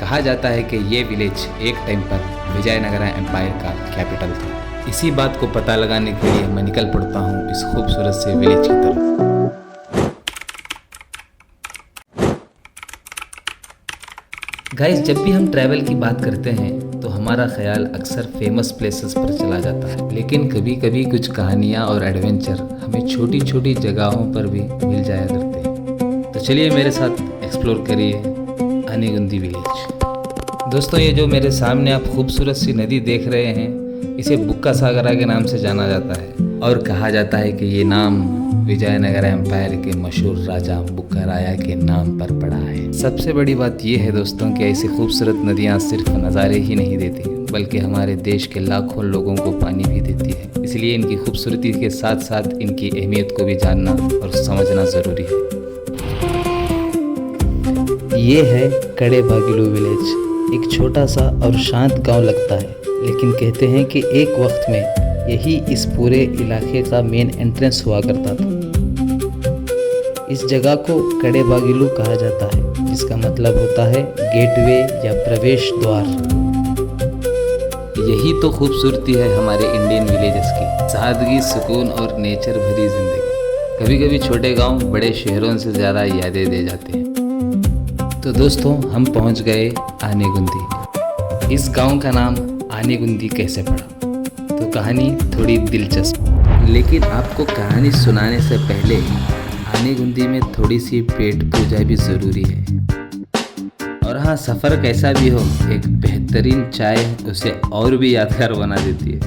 कहा जाता है कि ये विलेज एक टाइम पर विजयनगरा एम्पायर का कैपिटल था। इसी बात को पता लगाने के लिए मैं निकल पड़ता हूँ इस खूबसूरत से विलेज की तरफ। गाइस, जब भी हम ट्रैवल की बात करते हैं तो हमारा ख्याल अक्सर फेमस प्लेसेस पर चला जाता है, लेकिन कभी कभी कुछ कहानियाँ और एडवेंचर हमें छोटी छोटी जगहों पर भी मिल जाया करते हैं। तो चलिए मेरे साथ एक्सप्लोर करिए आनेगुंदी विलेज। दोस्तों, ये जो मेरे सामने आप खूबसूरत सी नदी देख रहे हैं, इसे बुक्का सागरा के नाम से जाना जाता है और कहा जाता है कि ये नाम विजयनगरा एम्पायर के मशहूर राजा बुक्का राया के नाम पर पड़ा है। सबसे बड़ी बात यह है दोस्तों कि ऐसी खूबसूरत नदियाँ सिर्फ नज़ारे ही नहीं देती, बल्कि हमारे देश के लाखों लोगों को पानी भी देती है। इसलिए इनकी खूबसूरती के साथ साथ इनकी अहमियत को भी जानना और समझना ज़रूरी है। ये है कड़े बागिलू विलेज। एक छोटा सा और शांत गांव लगता है, लेकिन कहते हैं कि एक वक्त में यही इस पूरे इलाके का मेन एंट्रेंस हुआ करता था। इस जगह को कड़े बागिलू कहा जाता है, जिसका मतलब होता है गेटवे या प्रवेश द्वार। यही तो खूबसूरती है हमारे इंडियन विलेजेस की, सादगी, सुकून और नेचर भरी जिंदगी। कभी कभी छोटे गांव बड़े शहरों से ज़्यादा यादें दे जाते हैं। तो दोस्तों, हम पहुंच गए आनेगुंदी। इस गांव का नाम आनेगुंदी कैसे पड़ा? तो कहानी थोड़ी दिलचस्प, लेकिन आपको कहानी सुनाने से पहले आनेगुंदी में थोड़ी सी पेट पूजा भी ज़रूरी है। और हाँ, सफ़र कैसा भी हो, एक बेहतरीन चाय उसे और भी यादगार बना देती है।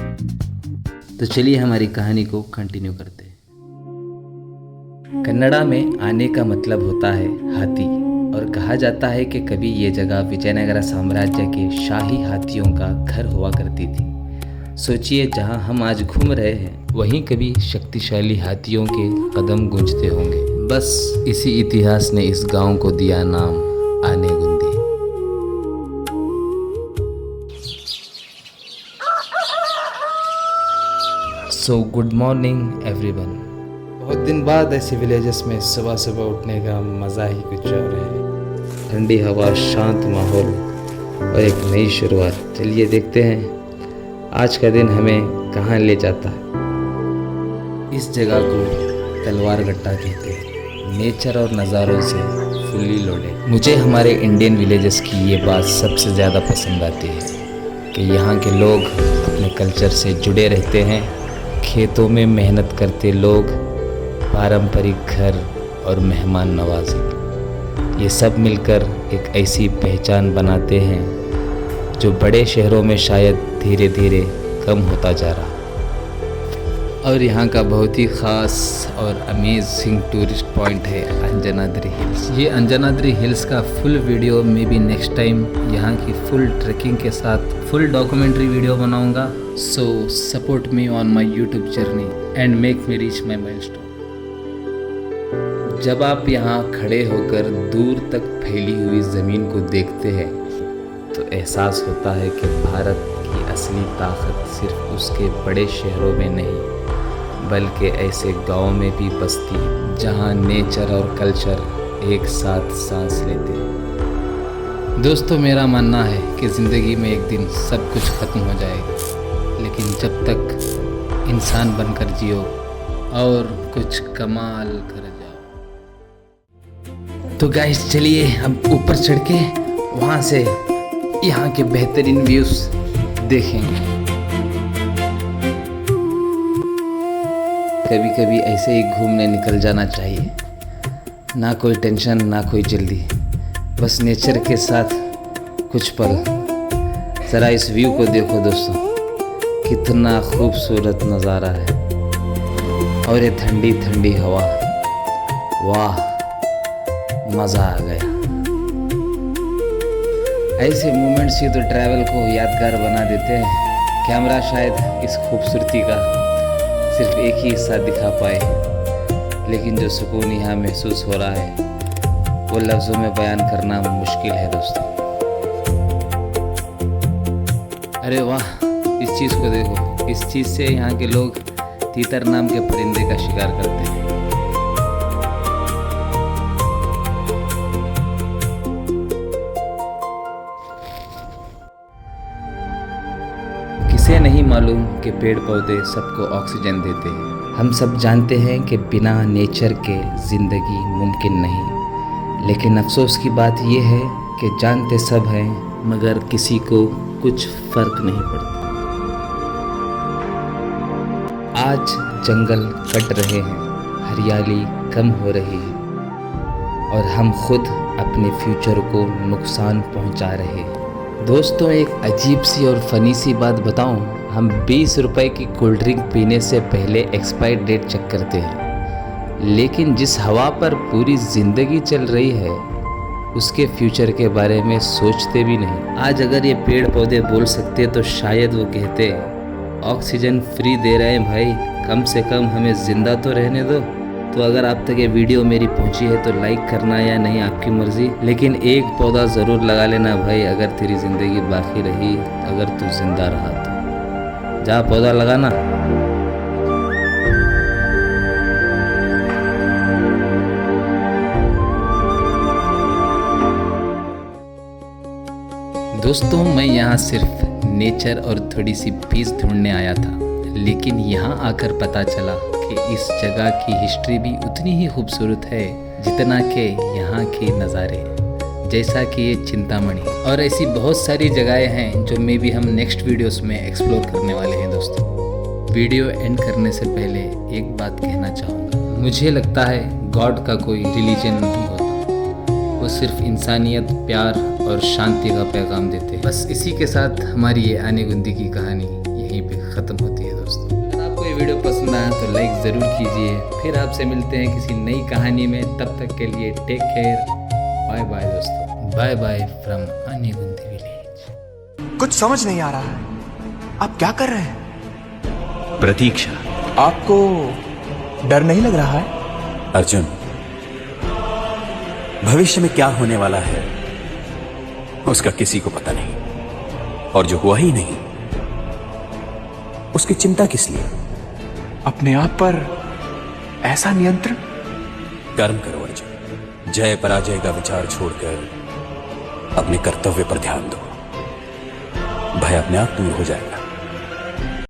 तो चलिए हमारी कहानी को कंटिन्यू करते हैं। कन्नड़ा में आने का मतलब होता है हाथी, और कहा जाता है कि कभी ये जगह विजयनगरा साम्राज्य के शाही हाथियों का घर हुआ करती थी। सोचिए, जहां हम आज घूम रहे हैं वहीं कभी शक्तिशाली हाथियों के कदम गूंजते होंगे। बस इसी इतिहास ने इस गांव को दिया नाम Anegundi. So good morning everyone. बहुत दिन बाद ऐसे विलेजेस में सुबह सुबह उठने का मज़ा ही कुछ और है। ठंडी हवा, शांत माहौल और एक नई शुरुआत। चलिए देखते हैं आज का दिन हमें कहाँ ले जाता है। इस जगह को तलवार गट्टा कहते हैं। नेचर और नज़ारों से फुल्ली लोडेड। मुझे हमारे इंडियन विलेजेस की ये बात सबसे ज़्यादा पसंद आती है कि यहाँ के लोग अपने कल्चर से जुड़े रहते हैं। खेतों में मेहनत करते लोग, पारंपरिक घर और मेहमान नवाजी, ये सब मिलकर एक ऐसी पहचान बनाते हैं जो बड़े शहरों में शायद धीरे धीरे कम होता जा रहा। और यहाँ का बहुत ही ख़ास और अमेजिंग टूरिस्ट पॉइंट है अंजनाद्री हिल्स। ये अंजनाद्री हिल्स का फुल वीडियो में भी नेक्स्ट टाइम यहाँ की फुल ट्रैकिंग के साथ फुल डॉक्यूमेंट्री वीडियो बनाऊँगा। So support me on my YouTube journey and make me reach my milestone. जब आप यहाँ खड़े होकर दूर तक फैली हुई ज़मीन को देखते हैं तो एहसास होता है कि भारत की असली ताकत सिर्फ उसके बड़े शहरों में नहीं, बल्कि ऐसे गाँव में भी बसती है जहाँ नेचर और कल्चर एक साथ सांस लेते हैं। दोस्तों, मेरा मानना है कि ज़िंदगी में एक दिन सब कुछ ख़त्म हो जाएगा, लेकिन जब तक इंसान बनकर जियो और कुछ कमाल कर जाओ। तो गाइस, चलिए हम ऊपर चढ़ के वहाँ से यहाँ के बेहतरीन व्यूज देखेंगे। कभी कभी ऐसे ही घूमने निकल जाना चाहिए, ना कोई टेंशन ना कोई जल्दी, बस नेचर के साथ कुछ पल। ज़रा इस व्यू को देखो दोस्तों, कितना खूबसूरत नज़ारा है। और ये ठंडी ठंडी हवा, वाह मज़ा आ गया। ऐसे मोमेंट्स ही तो ट्रैवल को यादगार बना देते हैं। कैमरा शायद इस खूबसूरती का सिर्फ एक ही हिस्सा दिखा पाए, लेकिन जो सुकून यहाँ महसूस हो रहा है वो लफ्ज़ों में बयान करना मुश्किल है दोस्तों। अरे वाह, इस चीज़ को देखो। इस चीज़ से यहाँ के लोग तीतर नाम के परिंदे का शिकार करते हैं। हमें नहीं मालूम कि पेड़ पौधे सबको ऑक्सीजन देते हैं। हम सब जानते हैं कि बिना नेचर के ज़िंदगी मुमकिन नहीं। लेकिन अफसोस की बात यह है कि जानते सब हैं मगर किसी को कुछ फ़र्क नहीं पड़ता। आज जंगल कट रहे हैं, हरियाली कम हो रही है और हम खुद अपने फ्यूचर को नुकसान पहुंचा रहे हैं। दोस्तों, एक अजीब सी और फ़नी सी बात बताऊं, हम 20 रुपए की कोल्ड ड्रिंक पीने से पहले एक्सपायर डेट चेक करते हैं, लेकिन जिस हवा पर पूरी ज़िंदगी चल रही है उसके फ्यूचर के बारे में सोचते भी नहीं। आज अगर ये पेड़ पौधे बोल सकते तो शायद वो कहते ऑक्सीजन फ्री दे रहे हैं भाई, कम से कम हमें ज़िंदा तो रहने दो। तो अगर आप तक ये वीडियो मेरी पहुंची है तो लाइक करना या नहीं आपकी मर्ज़ी, लेकिन एक पौधा ज़रूर लगा लेना भाई अगर तेरी ज़िंदगी बाकी रही, अगर तू ज़िंदा रहा तो जा पौधा लगाना। दोस्तों, मैं यहाँ सिर्फ नेचर और थोड़ी सी पीस ढूंढने आया था, लेकिन यहाँ आकर पता चला कि इस जगह की हिस्ट्री भी उतनी ही खूबसूरत है जितना कि यहाँ के नज़ारे, जैसा कि ये चिंतामणि और ऐसी बहुत सारी जगहें हैं जो मे भी हम नेक्स्ट वीडियोस में एक्सप्लोर करने वाले हैं। दोस्तों, वीडियो एंड करने से पहले एक बात कहना चाहूँगा, मुझे लगता है गॉड का कोई रिलीजन नहीं होता, वो सिर्फ इंसानियत, प्यार और शांति का पैगाम देते हैं। बस इसी के साथ हमारी ये आनेगुंदी की कहानी यहीं पे ख़त्म होती है। दोस्तों, अगर आपको ये वीडियो पसंद आया तो लाइक ज़रूर कीजिए। फिर आपसे मिलते हैं किसी नई कहानी में, तब तक के लिए टेक केयर, बाय बाय दोस्तों, bye bye from Anegundi village. कुछ समझ नहीं आ रहा है, आप क्या कर रहे हैं? प्रतीक्षा। आपको डर नहीं लग रहा है? अर्जुन, भविष्य में क्या होने वाला है उसका किसी को पता नहीं, और जो हुआ ही नहीं उसकी चिंता किस लिए? अपने आप पर ऐसा नियंत्रण। कर्म करो अर्जुन, जय पराजय का विचार छोड़कर अपने कर्तव्य पर ध्यान दो, भय अपने आप दूर हो जाएगा।